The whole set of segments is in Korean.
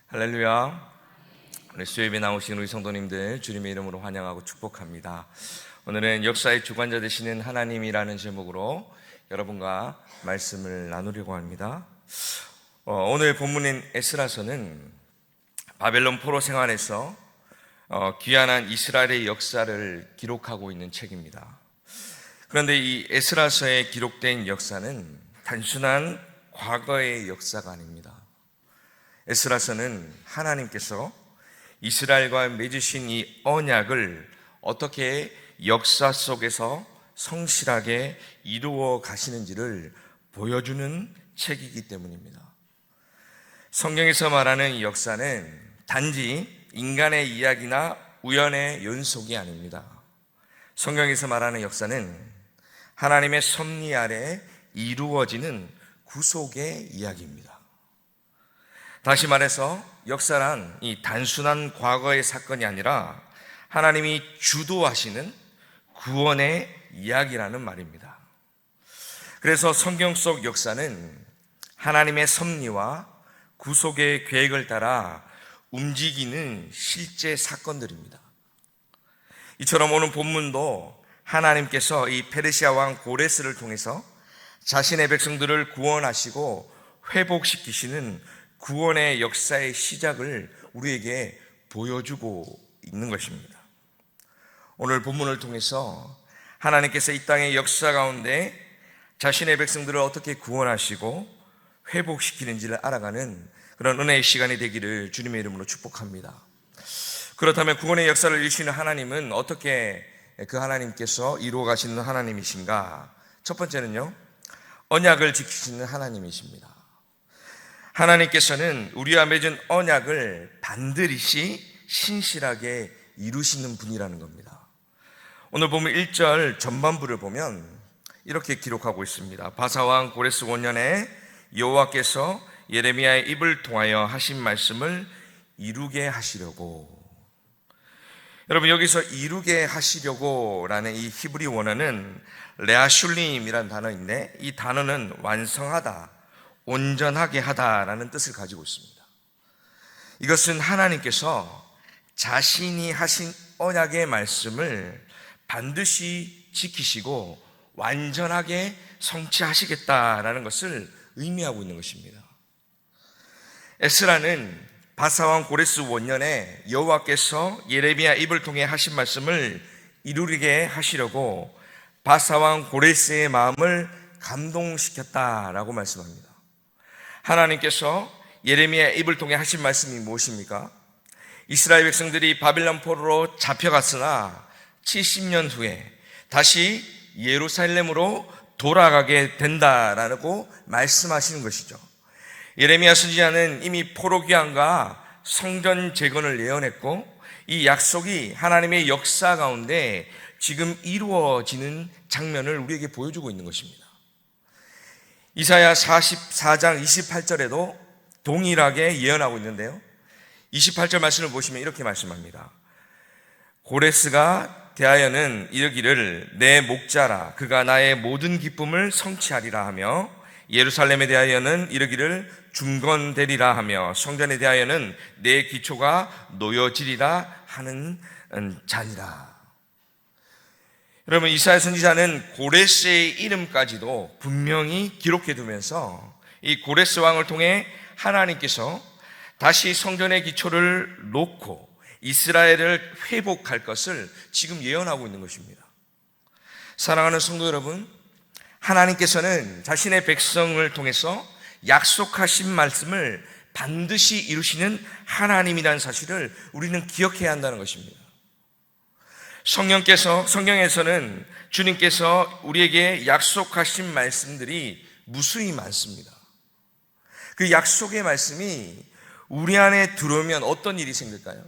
할렐루야. 오늘 수요일에 나오신 우리 성도님들 주님의 이름으로 환영하고 축복합니다. 오늘은 역사의 주관자 되시는 하나님이라는 제목으로 여러분과 말씀을 나누려고 합니다. 오늘 본문인 에스라서는 바벨론 포로 생활에서 귀환한 이스라엘의 역사를 기록하고 있는 책입니다. 그런데 이 에스라서에 기록된 역사는 단순한 과거의 역사가 아닙니다. 에스라서는 하나님께서 이스라엘과 맺으신 이 언약을 어떻게 역사 속에서 성실하게 이루어 가시는지를 보여주는 책이기 때문입니다. 성경에서 말하는 역사는 단지 인간의 이야기나 우연의 연속이 아닙니다. 성경에서 말하는 역사는 하나님의 섭리 아래 이루어지는 구속의 이야기입니다. 다시 말해서 역사란 이 단순한 과거의 사건이 아니라 하나님이 주도하시는 구원의 이야기라는 말입니다. 그래서 성경 속 역사는 하나님의 섭리와 구속의 계획을 따라 움직이는 실제 사건들입니다. 이처럼 오늘 본문도 하나님께서 이 페르시아 왕 고레스를 통해서 자신의 백성들을 구원하시고 회복시키시는 구원의 역사의 시작을 우리에게 보여주고 있는 것입니다. 오늘 본문을 통해서 하나님께서 이 땅의 역사 가운데 자신의 백성들을 어떻게 구원하시고 회복시키는지를 알아가는 그런 은혜의 시간이 되기를 주님의 이름으로 축복합니다. 그렇다면 구원의 역사를 이루시는 하나님은 어떻게 그 하나님께서 이루어 가시는 하나님이신가? 첫 번째는요, 언약을 지키시는 하나님이십니다. 하나님께서는 우리와 맺은 언약을 반드시 신실하게 이루시는 분이라는 겁니다. 오늘 보면 1절 전반부를 보면 이렇게 기록하고 있습니다. 바사왕 고레스 5년에 여호와께서 예레미야의 입을 통하여 하신 말씀을 이루게 하시려고. 여러분, 여기서 이루게 하시려고 라는 이 히브리 원어는 레아슐림이라는 단어인데, 이 단어는 완성하다, 온전하게 하다라는 뜻을 가지고 있습니다. 이것은 하나님께서 자신이 하신 언약의 말씀을 반드시 지키시고 완전하게 성취하시겠다라는 것을 의미하고 있는 것입니다. 에스라는 바사왕 고레스 원년에 여호와께서 예레미야 입을 통해 하신 말씀을 이루게 하시려고 바사왕 고레스의 마음을 감동시켰다라고 말씀합니다. 하나님께서 예레미야 입을 통해 하신 말씀이 무엇입니까? 이스라엘 백성들이 바벨론 포로로 잡혀갔으나 70년 후에 다시 예루살렘으로 돌아가게 된다라고 말씀하시는 것이죠. 예레미야 선지자는 이미 포로 귀환과 성전 재건을 예언했고, 이 약속이 하나님의 역사 가운데 지금 이루어지는 장면을 우리에게 보여주고 있는 것입니다. 이사야 44장 28절에도 동일하게 예언하고 있는데요, 28절 말씀을 보시면 이렇게 말씀합니다. 고레스가 대하여는 이르기를 내 목자라, 그가 나의 모든 기쁨을 성취하리라 하며, 예루살렘에 대하여는 이르기를 중건되리라 하며, 성전에 대하여는 내 기초가 놓여지리라 하는 자니라. 여러분, 이사야 선지자는 고레스의 이름까지도 분명히 기록해 두면서 이 고레스 왕을 통해 하나님께서 다시 성전의 기초를 놓고 이스라엘을 회복할 것을 지금 예언하고 있는 것입니다. 사랑하는 성도 여러분, 하나님께서는 자신의 백성을 통해서 약속하신 말씀을 반드시 이루시는 하나님이라는 사실을 우리는 기억해야 한다는 것입니다. 성경에서는 주님께서 우리에게 약속하신 말씀들이 무수히 많습니다. 그 약속의 말씀이 우리 안에 들어오면 어떤 일이 생길까요?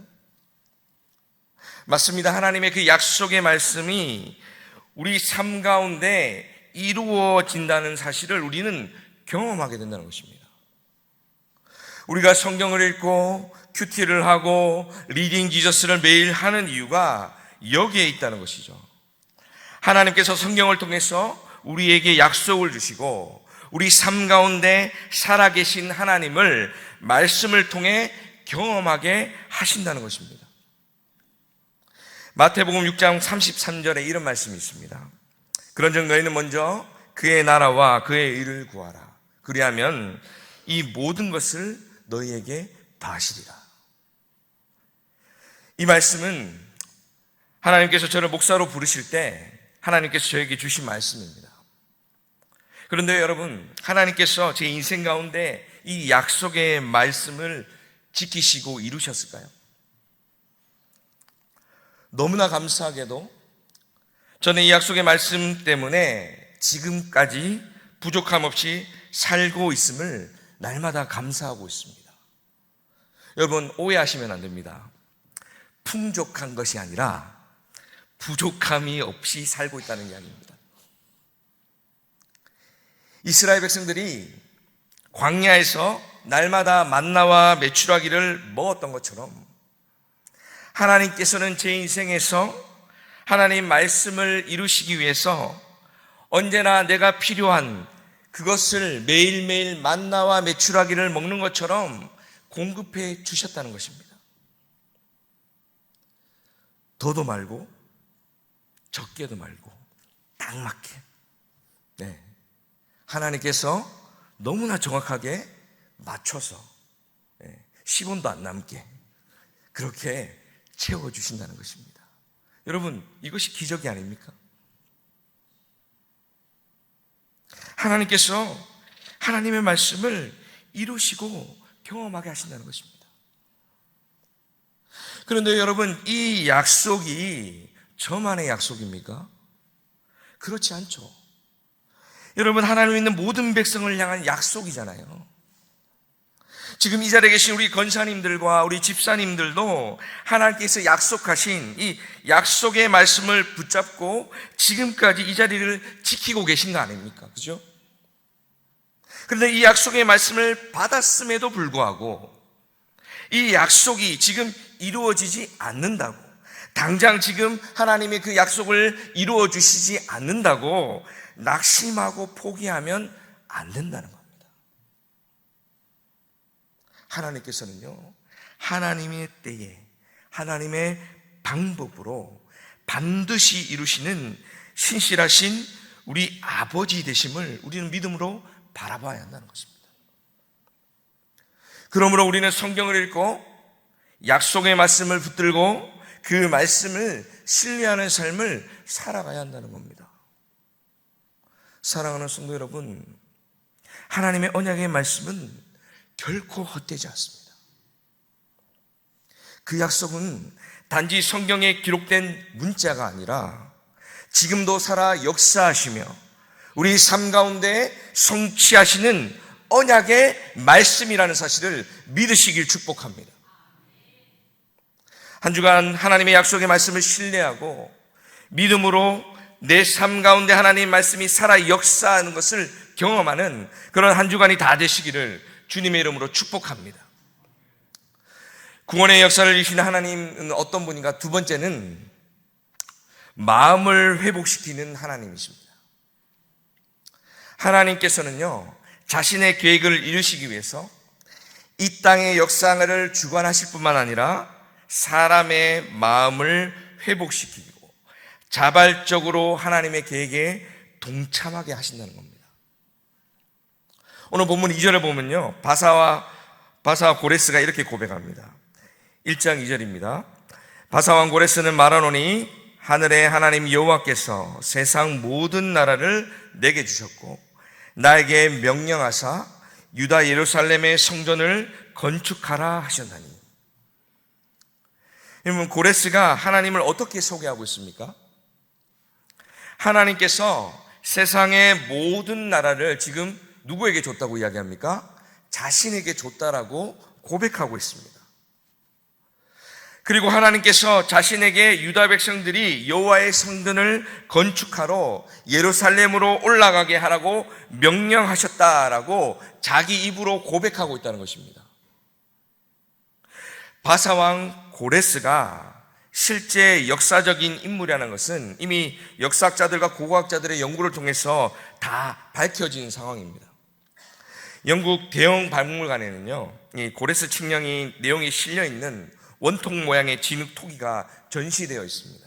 맞습니다. 하나님의 그 약속의 말씀이 우리 삶 가운데 이루어진다는 사실을 우리는 경험하게 된다는 것입니다. 우리가 성경을 읽고 큐티를 하고 리딩 지저스를 매일 하는 이유가 여기에 있다는 것이죠. 하나님께서 성경을 통해서 우리에게 약속을 주시고 우리 삶 가운데 살아계신 하나님을 말씀을 통해 경험하게 하신다는 것입니다. 마태복음 6장 33절에 이런 말씀이 있습니다. 그런즉 너희는 먼저 그의 나라와 그의 의를 구하라. 그리하면 이 모든 것을 너희에게 더하시리라. 이 말씀은 하나님께서 저를 목사로 부르실 때 하나님께서 저에게 주신 말씀입니다. 그런데 여러분, 하나님께서 제 인생 가운데 이 약속의 말씀을 지키시고 이루셨을까요? 너무나 감사하게도 저는 이 약속의 말씀 때문에 지금까지 부족함 없이 살고 있음을 날마다 감사하고 있습니다. 여러분, 오해하시면 안 됩니다. 풍족한 것이 아니라 부족함이 없이 살고 있다는 이야기입니다. 이스라엘 백성들이 광야에서 날마다 만나와 메추라기를 먹었던 것처럼 하나님께서는 제 인생에서 하나님 말씀을 이루시기 위해서 언제나 내가 필요한 그것을 매일매일 만나와 메추라기를 먹는 것처럼 공급해 주셨다는 것입니다. 더도 말고 적게도 말고 딱 맞게. 네. 하나님께서 너무나 정확하게 맞춰서 10원도 안 남게 그렇게 채워주신다는 것입니다. 여러분, 이것이 기적이 아닙니까? 하나님께서 하나님의 말씀을 이루시고 경험하게 하신다는 것입니다. 그런데 여러분, 이 약속이 저만의 약속입니까? 그렇지 않죠. 여러분, 하나님 믿는 모든 백성을 향한 약속이잖아요. 지금 이 자리에 계신 우리 권사님들과 우리 집사님들도 하나님께서 약속하신 이 약속의 말씀을 붙잡고 지금까지 이 자리를 지키고 계신 거 아닙니까? 그죠? 그런데 이 약속의 말씀을 받았음에도 불구하고 이 약속이 지금 이루어지지 않는다고, 당장 지금 하나님의 그 약속을 이루어 주시지 않는다고 낙심하고 포기하면 안 된다는 겁니다. 하나님께서는요, 하나님의 때에 하나님의 방법으로 반드시 이루시는 신실하신 우리 아버지 되심을 우리는 믿음으로 바라봐야 한다는 것입니다. 그러므로 우리는 성경을 읽고 약속의 말씀을 붙들고 그 말씀을 신뢰하는 삶을 살아가야 한다는 겁니다. 사랑하는 성도 여러분, 하나님의 언약의 말씀은 결코 헛되지 않습니다. 그 약속은 단지 성경에 기록된 문자가 아니라 지금도 살아 역사하시며 우리 삶 가운데 성취하시는 언약의 말씀이라는 사실을 믿으시길 축복합니다. 한 주간 하나님의 약속의 말씀을 신뢰하고 믿음으로 내 삶 가운데 하나님의 말씀이 살아 역사하는 것을 경험하는 그런 한 주간이 다 되시기를 주님의 이름으로 축복합니다. 구원의 역사를 이루시는 하나님은 어떤 분인가? 두 번째는 마음을 회복시키는 하나님이십니다. 하나님께서는요, 자신의 계획을 이루시기 위해서 이 땅의 역사를 주관하실 뿐만 아니라 사람의 마음을 회복시키고 자발적으로 하나님의 계획에 동참하게 하신다는 겁니다. 오늘 본문 2절을 보면요, 바사와 고레스가 이렇게 고백합니다. 1장 2절입니다. 바사왕 고레스는 말하노니 하늘의 하나님 여호와께서 세상 모든 나라를 내게 주셨고 나에게 명령하사 유다 예루살렘의 성전을 건축하라 하셨나니. 여러분, 고레스가 하나님을 어떻게 소개하고 있습니까? 하나님께서 세상의 모든 나라를 지금 누구에게 줬다고 이야기합니까? 자신에게 줬다라고 고백하고 있습니다. 그리고 하나님께서 자신에게 유다 백성들이 여호와의 성전을 건축하러 예루살렘으로 올라가게 하라고 명령하셨다라고 자기 입으로 고백하고 있다는 것입니다. 바사왕 고레스가 실제 역사적인 인물이라는 것은 이미 역사학자들과 고고학자들의 연구를 통해서 다 밝혀진 상황입니다. 영국 대형 박물관에는요, 이 고레스 칙령이 내용이 실려 있는 원통 모양의 진흙 토기가 전시되어 있습니다.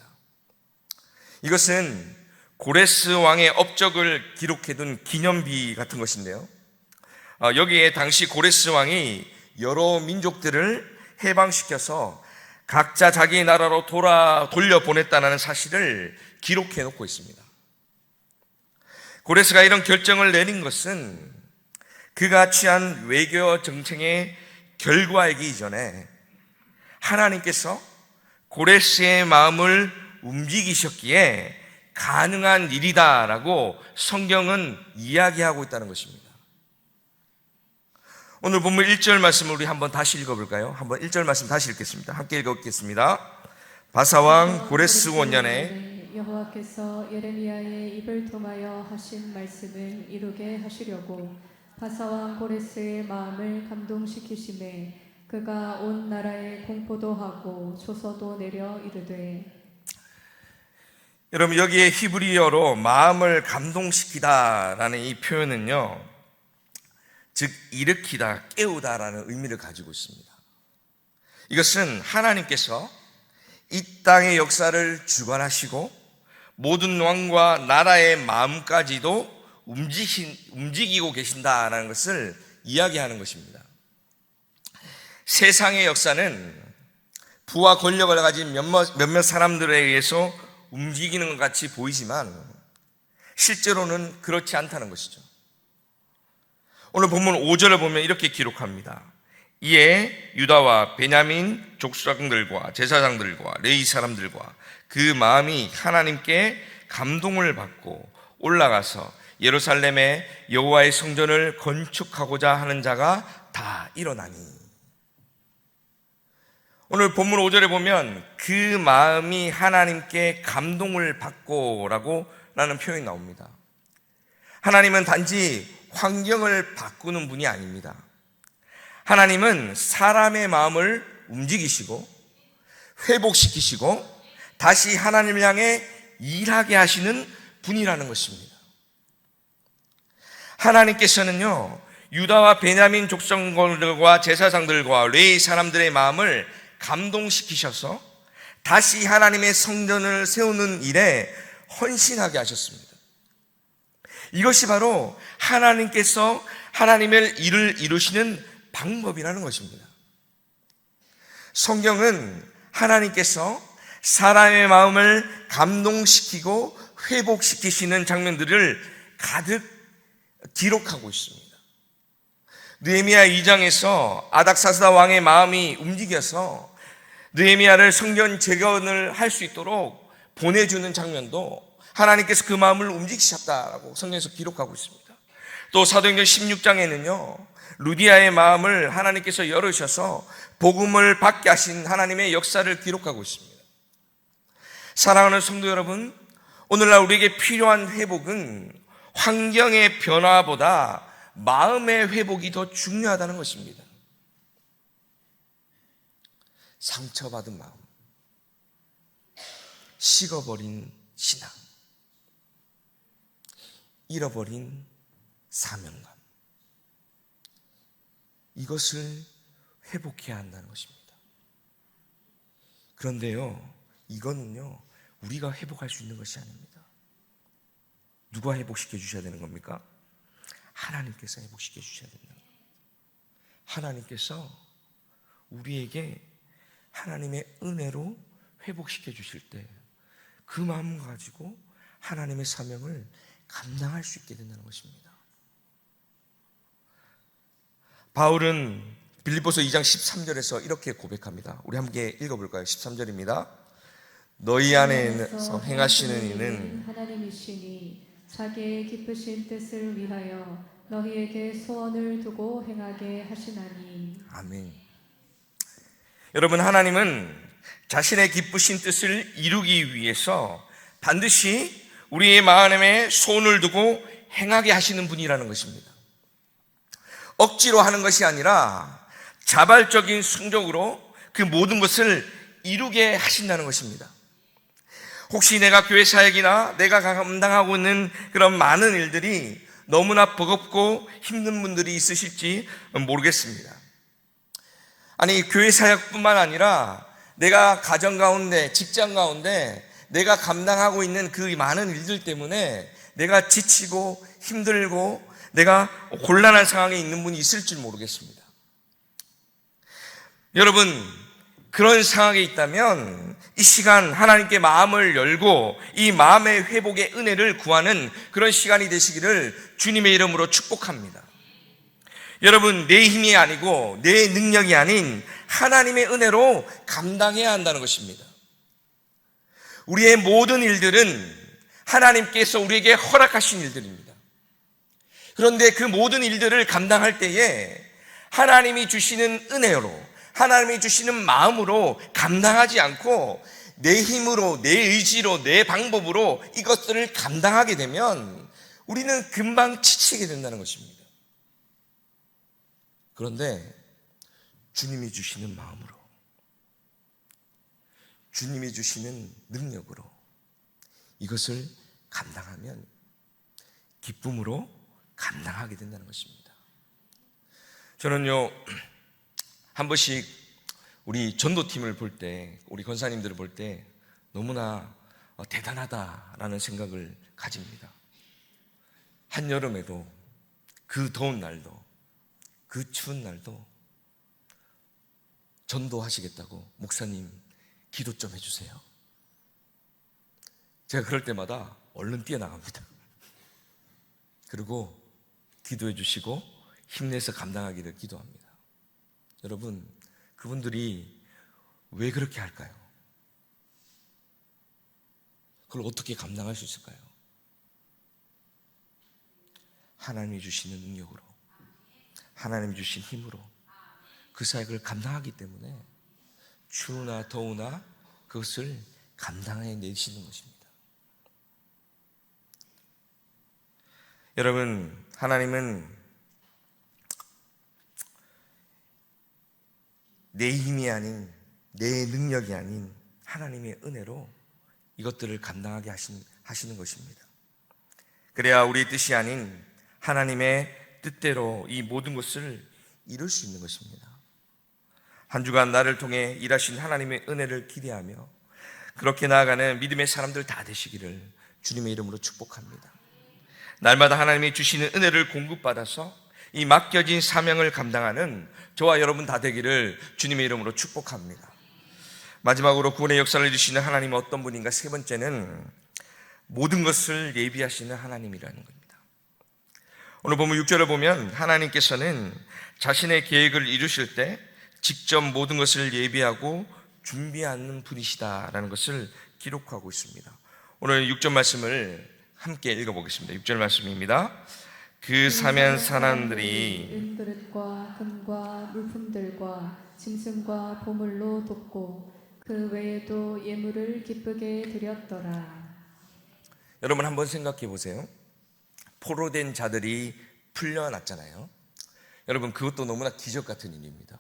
이것은 고레스 왕의 업적을 기록해둔 기념비 같은 것인데요, 여기에 당시 고레스 왕이 여러 민족들을 해방시켜서 각자 자기 나라로 돌려보냈다는 사실을 기록해 놓고 있습니다. 고레스가 이런 결정을 내린 것은 그가 취한 외교 정책의 결과이기 이전에 하나님께서 고레스의 마음을 움직이셨기에 가능한 일이다라고 성경은 이야기하고 있다는 것입니다. 오늘 본문 1절 말씀을 우리 한번 다시 읽어볼까요? 한번 1절 말씀 다시 읽겠습니다. 함께 읽어보겠습니다. 바사왕 고레스 원년에 여호와께서 예레미야의 입을 통하여 하신 말씀을 이루게 하시려고 바사왕 고레스의 마음을 감동시키심에 그가 온 나라에 공포도 하고 조서도 내려 이르되. 여러분, 여기에 히브리어로 마음을 감동시키다라는 이 표현은요, 즉 일으키다, 깨우다라는 의미를 가지고 있습니다. 이것은 하나님께서 이 땅의 역사를 주관하시고 모든 왕과 나라의 마음까지도 움직이고 계신다라는 것을 이야기하는 것입니다. 세상의 역사는 부와 권력을 가진 몇몇 사람들에 의해서 움직이는 것 같이 보이지만 실제로는 그렇지 않다는 것이죠. 오늘 본문 5절을 보면 이렇게 기록합니다. 이에 유다와 베냐민 족장들과 제사장들과 레위 사람들과 그 마음이 하나님께 감동을 받고 올라가서 예루살렘에 여호와의 성전을 건축하고자 하는 자가 다 일어나니. 오늘 본문 5절에 보면 그 마음이 하나님께 감동을 받고 라는 표현이 나옵니다. 하나님은 단지 환경을 바꾸는 분이 아닙니다. 하나님은 사람의 마음을 움직이시고 회복시키시고 다시 하나님을 향해 일하게 하시는 분이라는 것입니다. 하나님께서는요, 유다와 베냐민 족장들과 제사장들과 레위 사람들의 마음을 감동시키셔서 다시 하나님의 성전을 세우는 일에 헌신하게 하셨습니다. 이것이 바로 하나님께서 하나님의 일을 이루시는 방법이라는 것입니다. 성경은 하나님께서 사람의 마음을 감동시키고 회복시키시는 장면들을 가득 기록하고 있습니다. 느헤미야 2장에서 아닥사스다 왕의 마음이 움직여서 느헤미야를 성전 재건을 할 수 있도록 보내주는 장면도 하나님께서 그 마음을 움직이셨다라고 성경에서 기록하고 있습니다. 또 사도행전 16장에는요, 루디아의 마음을 하나님께서 열으셔서 복음을 받게 하신 하나님의 역사를 기록하고 있습니다. 사랑하는 성도 여러분, 오늘날 우리에게 필요한 회복은 환경의 변화보다 마음의 회복이 더 중요하다는 것입니다. 상처받은 마음, 식어버린 신앙, 잃어버린 사명감, 이것을 회복해야 한다는 것입니다. 그런데요, 이거는요, 우리가 회복할 수 있는 것이 아닙니다. 누가 회복시켜 주셔야 되는 겁니까? 하나님께서 회복시켜 주셔야 된다. 하나님께서 우리에게 하나님의 은혜로 회복시켜 주실 때 그 마음 가지고 하나님의 사명을 감당할 수 있게 된다는 것입니다. 바울은 빌립보서 2장 13절에서 이렇게 고백합니다. 우리 함께 읽어볼까요? 13절입니다. 너희 안에서 행하시는 이는 하나님이시니 자기의 기쁘신 뜻을 위하여 너희에게 소원을 두고 행하게 하시나니. 아멘. 여러분, 하나님은 자신의 기쁘신 뜻을 이루기 위해서 반드시 우리의 마음에 소원을 두고 행하게 하시는 분이라는 것입니다. 억지로 하는 것이 아니라 자발적인 순종으로 그 모든 것을 이루게 하신다는 것입니다. 혹시 내가 교회 사역이나 내가 감당하고 있는 그런 많은 일들이 너무나 버겁고 힘든 분들이 있으실지 모르겠습니다. 아니, 교회 사역뿐만 아니라 내가 가정 가운데, 직장 가운데 내가 감당하고 있는 그 많은 일들 때문에 내가 지치고 힘들고 내가 곤란한 상황에 있는 분이 있을 줄 모르겠습니다. 여러분, 그런 상황에 있다면 이 시간 하나님께 마음을 열고 이 마음의 회복의 은혜를 구하는 그런 시간이 되시기를 주님의 이름으로 축복합니다. 여러분, 내 힘이 아니고 내 능력이 아닌 하나님의 은혜로 감당해야 한다는 것입니다. 우리의 모든 일들은 하나님께서 우리에게 허락하신 일들입니다. 그런데 그 모든 일들을 감당할 때에 하나님이 주시는 은혜로, 하나님이 주시는 마음으로 감당하지 않고 내 힘으로, 내 의지로, 내 방법으로 이것들을 감당하게 되면 우리는 금방 지치게 된다는 것입니다. 그런데 주님이 주시는 마음으로, 주님이 주시는 능력으로 이것을 감당하면 기쁨으로 감당하게 된다는 것입니다. 저는요, 한 번씩 우리 전도팀을 볼 때, 우리 권사님들을 볼 때 너무나 대단하다라는 생각을 가집니다. 한여름에도, 그 더운 날도, 그 추운 날도 전도하시겠다고 목사님 기도 좀 해주세요. 제가 그럴 때마다 얼른 뛰어나갑니다. 그리고 기도해 주시고 힘내서 감당하기를 기도합니다. 여러분, 그분들이 왜 그렇게 할까요? 그걸 어떻게 감당할 수 있을까요? 하나님이 주시는 능력으로, 하나님이 주신 힘으로 그 사역을 감당하기 때문에 추우나 더우나 그것을 감당해 내시는 것입니다. 여러분, 하나님은 내 힘이 아닌, 내 능력이 아닌 하나님의 은혜로 이것들을 감당하게 하시는 것입니다. 그래야 우리의 뜻이 아닌 하나님의 뜻대로 이 모든 것을 이룰 수 있는 것입니다. 한 주간 나를 통해 일하신 하나님의 은혜를 기대하며 그렇게 나아가는 믿음의 사람들 다 되시기를 주님의 이름으로 축복합니다. 날마다 하나님이 주시는 은혜를 공급받아서 이 맡겨진 사명을 감당하는 저와 여러분 다 되기를 주님의 이름으로 축복합니다. 마지막으로 구원의 역사를 이루시는 하나님은 어떤 분인가? 세 번째는 모든 것을 예비하시는 하나님이라는 겁니다. 오늘 보면 6절을 보면 하나님께서는 자신의 계획을 이루실 때 직접 모든 것을 예비하고 준비하는 분이시다라는 것을 기록하고 있습니다. 오늘 6절 말씀을 함께 읽어보겠습니다. 6절 말씀입니다. 그 사면 사람들이 은그릇과 금과 물품들과 짐승과 보물로 돕고 그 외에도 예물을 기쁘게 드렸더라. 여러분 한번 생각해 보세요. 포로된 자들이 풀려났잖아요. 여러분, 그것도 너무나 기적 같은 일입니다.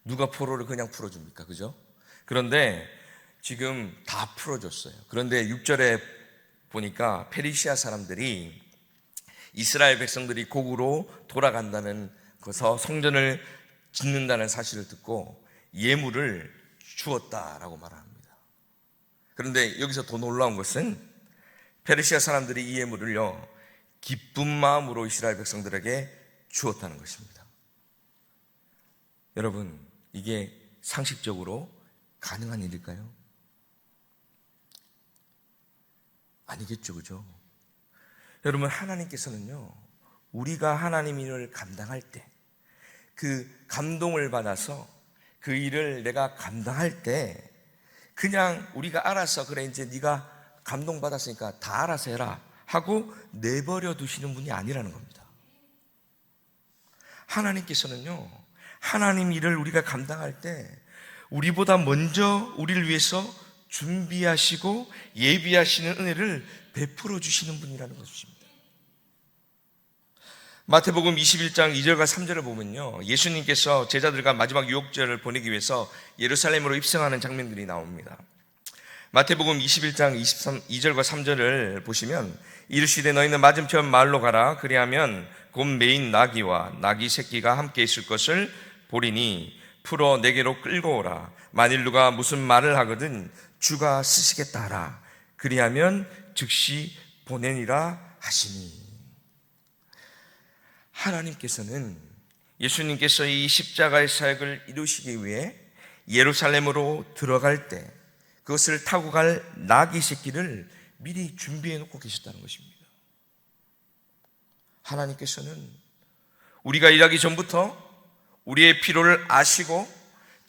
누가 포로를 그냥 풀어줍니까? 그죠? 그런데 지금 다 풀어줬어요. 그런데 6절에 보니까 페르시아 사람들이 이스라엘 백성들이 곡으로 돌아간다는 것서 성전을 짓는다는 사실을 듣고 예물을 주었다라고 말합니다. 그런데 여기서 더 놀라운 것은 페르시아 사람들이 이 예물을요, 기쁜 마음으로 이스라엘 백성들에게 주었다는 것입니다. 여러분, 이게 상식적으로 가능한 일일까요? 아니겠죠, 그죠? 여러분, 하나님께서는요, 우리가 하나님 일을 감당할 때, 그 감동을 받아서 그 일을 내가 감당할 때 그냥 우리가 알아서 그래 이제 네가 감동받았으니까 다 알아서 해라 하고 내버려 두시는 분이 아니라는 겁니다. 하나님께서는요, 하나님 일을 우리가 감당할 때 우리보다 먼저 우리를 위해서 준비하시고 예비하시는 은혜를 베풀어 주시는 분이라는 것입니다. 마태복음 21장 2절과 3절을 보면요, 예수님께서 제자들과 마지막 유혹절을 보내기 위해서 예루살렘으로 입성하는 장면들이 나옵니다. 마태복음 21장 2절과 3절을 보시면 이르시되 너희는 맞은편 마을로 가라. 그리하면 곧 매인 나귀와 나귀 새끼가 함께 있을 것을 보리니 풀어 내게로 끌고 오라. 만일 누가 무슨 말을 하거든 주가 쓰시겠다 하라. 그리하면 즉시 보내니라 하시니. 하나님께서는 예수님께서 이 십자가의 사역을 이루시기 위해 예루살렘으로 들어갈 때 그것을 타고 갈 나귀 새끼를 미리 준비해 놓고 계셨다는 것입니다. 하나님께서는 우리가 일하기 전부터 우리의 필요를 아시고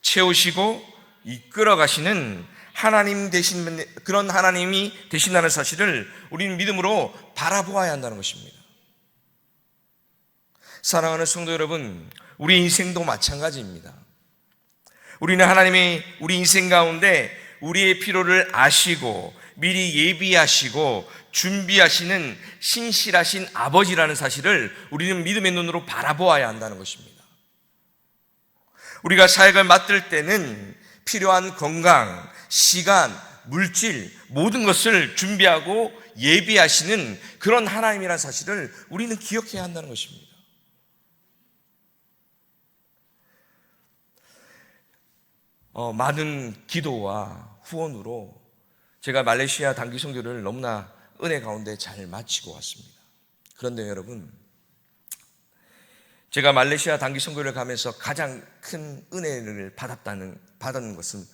채우시고 이끌어 가시는 하나님 되신 그런 하나님이 되신다는 사실을 우리는 믿음으로 바라보아야 한다는 것입니다. 사랑하는 성도 여러분, 우리 인생도 마찬가지입니다. 우리는 하나님이 우리 인생 가운데 우리의 필요를 아시고 미리 예비하시고 준비하시는 신실하신 아버지라는 사실을 우리는 믿음의 눈으로 바라보아야 한다는 것입니다. 우리가 사역을 맡을 때는 필요한 건강, 시간, 물질 모든 것을 준비하고 예비하시는 그런 하나님이라는 사실을 우리는 기억해야 한다는 것입니다. 많은 기도와 후원으로 제가 말레이시아 단기 선교를 너무나 은혜 가운데 잘 마치고 왔습니다. 그런데 여러분, 제가 말레이시아 단기 선교를 가면서 가장 큰 은혜를 받은 것은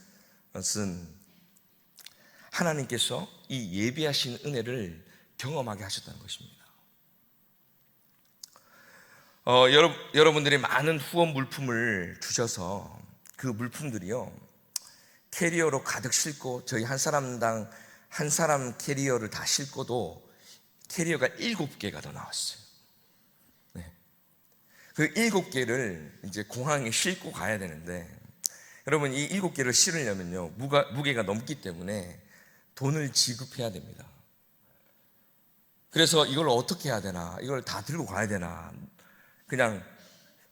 하나님께서 이 예비하신 은혜를 경험하게 하셨다는 것입니다. 여러분들이 많은 후원 물품을 주셔서 그 물품들이요 캐리어로 가득 싣고 저희 한 사람당 한 사람 캐리어를 다 싣고도 캐리어가 7개가 더 나왔어요. 네. 그 7개를 이제 공항에 싣고 가야 되는데 여러분 이 7개를 실으려면요 무게가 넘기 때문에 돈을 지급해야 됩니다. 그래서 이걸 어떻게 해야 되나, 이걸 다 들고 가야 되나, 그냥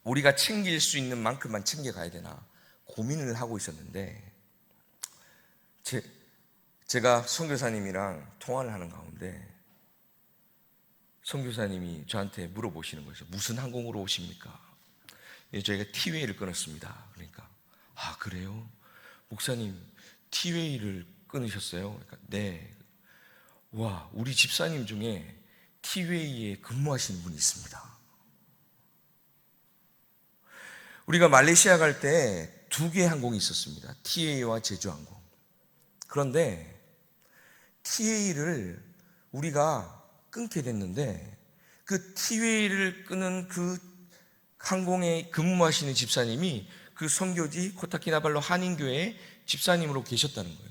우리가 챙길 수 있는 만큼만 챙겨가야 되나 고민을 하고 있었는데 제가 선교사님이랑 통화를 하는 가운데 선교사님이 저한테 물어보시는 거죠. 무슨 항공으로 오십니까? 저희가 티웨이를 끊었습니다. 그러니까 아 그래요? 목사님 티웨이를 끊으셨어요? 그러니까 네. 와, 우리 집사님 중에 티웨이에 근무하시는 분이 있습니다. 우리가 말레이시아 갈 때 2개의 항공이 있었습니다. TA와 제주항공. 그런데 TA를 우리가 끊게 됐는데 그 TA를 끊은 그 항공에 근무하시는 집사님이 그 선교지 코타키나발루 한인교회의 집사님으로 계셨다는 거예요.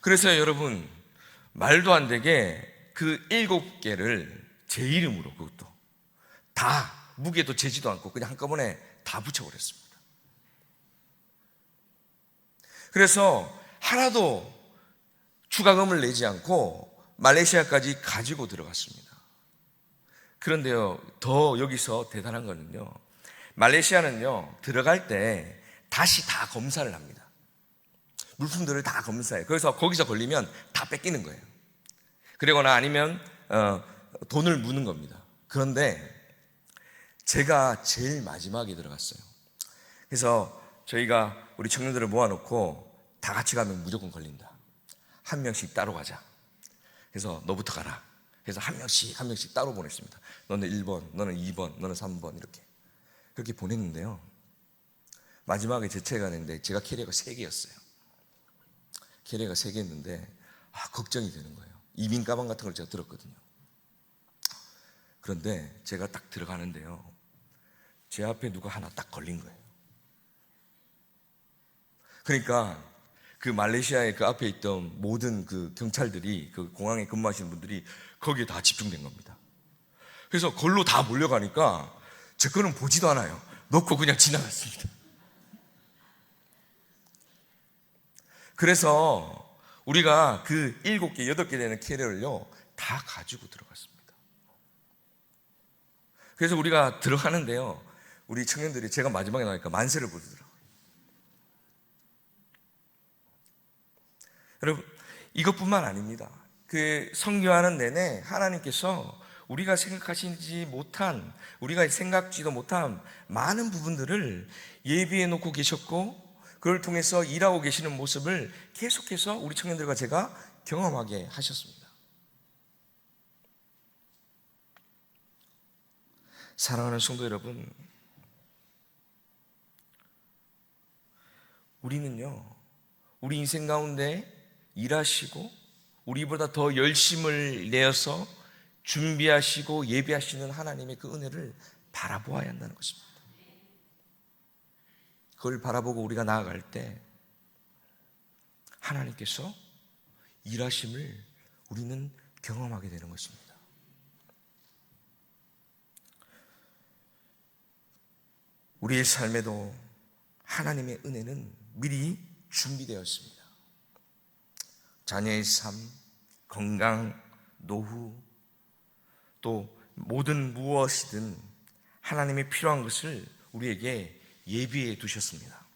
그래서 여러분 말도 안 되게 그 7개를 제 이름으로 그것도 다 무게도 재지도 않고 그냥 한꺼번에 다 붙여버렸습니다. 그래서 하나도 추가금을 내지 않고 말레이시아까지 가지고 들어갔습니다. 그런데요, 더 여기서 대단한 거는요, 말레이시아는요, 들어갈 때 다시 다 검사를 합니다. 물품들을 다 검사해요. 그래서 거기서 걸리면 다 뺏기는 거예요. 그러거나 아니면 돈을 무는 겁니다. 그런데 제가 제일 마지막에 들어갔어요. 그래서 저희가 우리 청년들을 모아놓고 다 같이 가면 무조건 걸린다. 한 명씩 따로 가자. 그래서 너부터 가라. 그래서 한 명씩 따로 보냈습니다. 너는 1번, 너는 2번, 너는 3번 이렇게. 그렇게 보냈는데요. 마지막에 제 차례가 됐는데 제가 캐리어가 3개였어요. 캐리어가 3개였는데 걱정이 되는 거예요. 이민 가방 같은 걸 제가 들었거든요. 그런데 제가 딱 들어가는데요. 제 앞에 누가 하나 딱 걸린 거예요. 그러니까 그 말레이시아의 그 앞에 있던 모든 그 경찰들이 그 공항에 근무하시는 분들이 거기에 다 집중된 겁니다. 그래서 걸로 다 몰려가니까 제 거는 보지도 않아요. 놓고 그냥 지나갔습니다. 그래서 우리가 그 7개, 8개 되는 캐리어를요 다 가지고 들어갔습니다. 그래서 우리가 들어가는데요, 우리 청년들이 제가 마지막에 나오니까 만세를 부르더라고요. 여러분, 이것뿐만 아닙니다. 그 선교하는 내내 하나님께서 우리가 생각하시지 못한, 우리가 생각지도 못한 많은 부분들을 예비해 놓고 계셨고, 그걸 통해서 일하고 계시는 모습을 계속해서 우리 청년들과 제가 경험하게 하셨습니다. 사랑하는 성도 여러분, 우리는요, 우리 인생 가운데 일하시고 우리보다 더 열심을 내어서 준비하시고 예비하시는 하나님의 그 은혜를 바라보아야 한다는 것입니다. 그걸 바라보고 우리가 나아갈 때 하나님께서 일하심을 우리는 경험하게 되는 것입니다. 우리의 삶에도 하나님의 은혜는 미리 준비되었습니다. 자녀의 삶, 건강, 노후, 또 모든 무엇이든 하나님의 필요한 것을 우리에게 예비해 두셨습니다.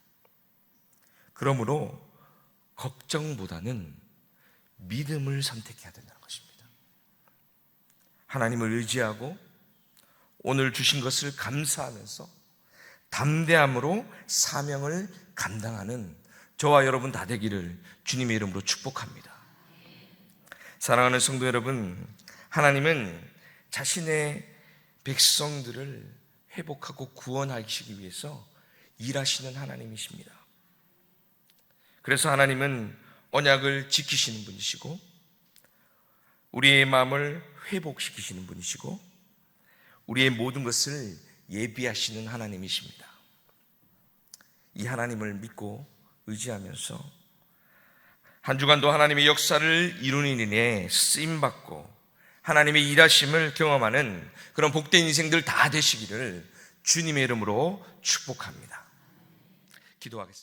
그러므로 걱정보다는 믿음을 선택해야 된다는 것입니다. 하나님을 의지하고 오늘 주신 것을 감사하면서 담대함으로 사명을 감당하는 저와 여러분 다 되기를 주님의 이름으로 축복합니다. 사랑하는 성도 여러분, 하나님은 자신의 백성들을 회복하고 구원하시기 위해서 일하시는 하나님이십니다. 그래서 하나님은 언약을 지키시는 분이시고 우리의 마음을 회복시키시는 분이시고 우리의 모든 것을 예비하시는 하나님이십니다. 이 하나님을 믿고 의지하면서 한 주간도 하나님의 역사를 이루는 일에 쓰임받고 하나님의 일하심을 경험하는 그런 복된 인생들 다 되시기를 주님의 이름으로 축복합니다. 기도하겠습니다.